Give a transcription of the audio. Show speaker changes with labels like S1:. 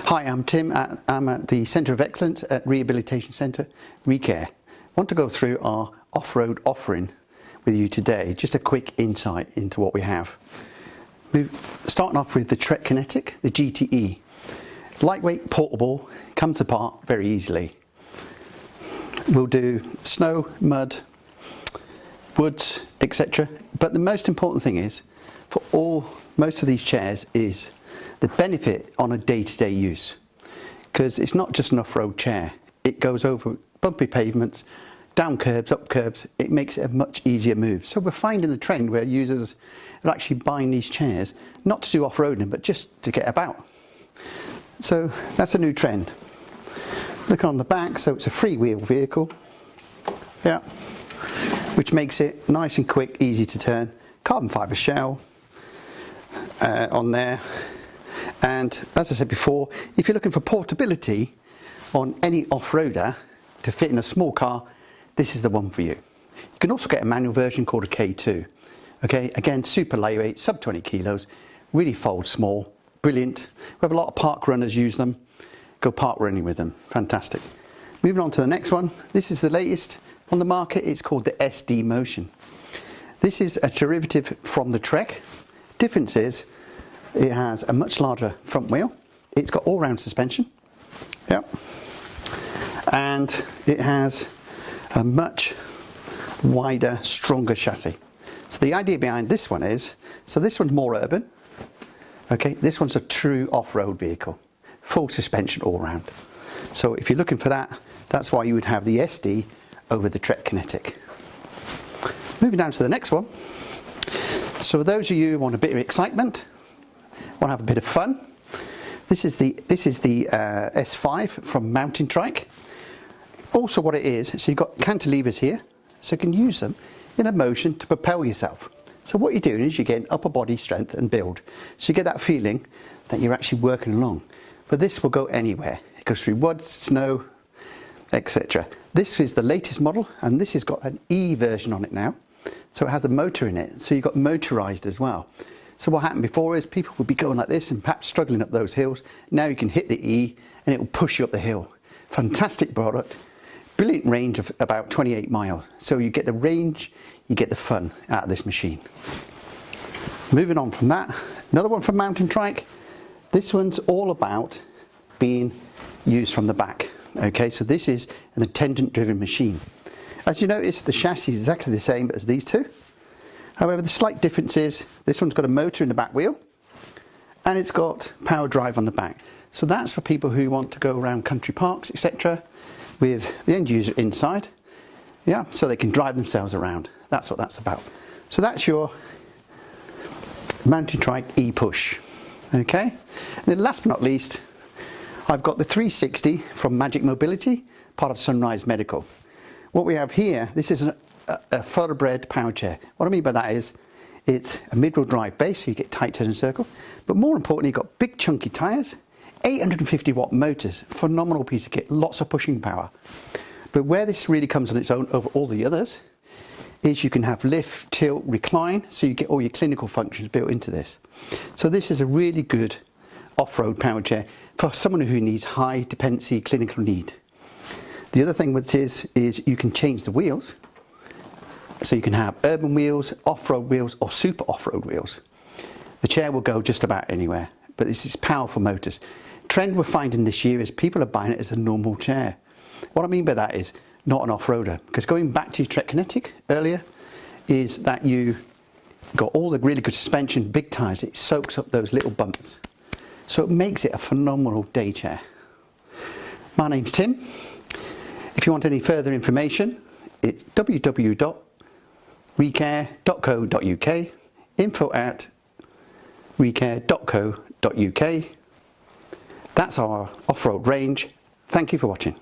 S1: Hi, I'm Tim. I'm at the Centre of Excellence at Rehabilitation Centre, Recare. I want to go through our off-road offering with you today, just a quick insight into what we have. Starting off with the Trekinetic, the GTE. Lightweight, portable, comes apart very easily. We'll do snow, mud, woods, etc. But the most important thing is, for most of these chairs, is the benefit on a day-to-day use, because it's not just an off-road chair. It goes over bumpy pavements, down curbs, up curbs. It makes it a much easier move. So we're finding the trend where users are actually buying these chairs not to do off-roading, but just to get about. So that's a new trend. Looking on the back, so it's a freewheel vehicle, yeah, which makes it nice and quick, easy to turn. Carbon fibre shell on there. And as I said before, if you're looking for portability on any off-roader to fit in a small car, this is the one for you. You can also get a manual version called a K2. Okay, again, super lightweight, sub 20 kilos, really folds small, brilliant. We have a lot of park runners use them. Go park running with them, fantastic. Moving on to the next one. This is the latest on the market. It's called the SD Motion. This is a derivative from the Trek. Difference is, it has a much larger front wheel. It's got all-round suspension. Yep. And it has a much wider, stronger chassis. So the idea behind this one is, so this one's more urban. Okay, this one's a true off-road vehicle. Full suspension all round. So if you're looking for that, that's why you would have the SD over the Trekinetic. Moving down to the next one. So for those of you who want a bit of excitement, want to have a bit of fun, this is the S5 from Mountain Trike. Also what it is, so you've got cantilevers here, so you can use them in a motion to propel yourself. So what you're doing is you're getting upper body strength and build. So you get that feeling that you're actually working along. But this will go anywhere. It goes through woods, snow, etc. This is the latest model, and this has got an E version on it now. So it has a motor in it, so you've got motorized as well. So what happened before is people would be going like this and perhaps struggling up those hills. Now you can hit the E and it will push you up the hill. Fantastic product. Brilliant range of about 28 miles. So you get the range, you get the fun out of this machine. Moving on from that, another one from Mountain Trike. This one's all about being used from the back. Okay, so this is an attendant driven machine. As you notice, the chassis is exactly the same as these two. However, the slight difference is this one's got a motor in the back wheel and it's got power drive on the back. So that's for people who want to go around country parks, etc. with the end user inside, yeah, so they can drive themselves around. That's what that's about. So that's your Mountain Trike ePush. Okay, and then last but not least, I've got the 360 from Magic Mobility, part of Sunrise Medical. What we have here, this is a thoroughbred power chair. What I mean by that is, it's a mid-wheel drive base, so you get tight turn circle, but more importantly, you've got big chunky tyres, 850 watt motors, phenomenal piece of kit, lots of pushing power. But where this really comes on its own over all the others, is you can have lift, tilt, recline, so you get all your clinical functions built into this. So this is a really good off-road power chair for someone who needs high dependency clinical need. The other thing with this is you can change the wheels. So you can have urban wheels, off-road wheels, or super off-road wheels. The chair will go just about anywhere, but this is powerful motors. Trend we're finding this year is people are buying it as a normal chair. What I mean by that is not an off-roader, because going back to your Trekinetic earlier, is that you got all the really good suspension, big tyres, it soaks up those little bumps. So it makes it a phenomenal day chair. My name's Tim. If you want any further information, it's www.recare.co.uk, info@recare.co.uk. That's our off-road range. Thank you for watching.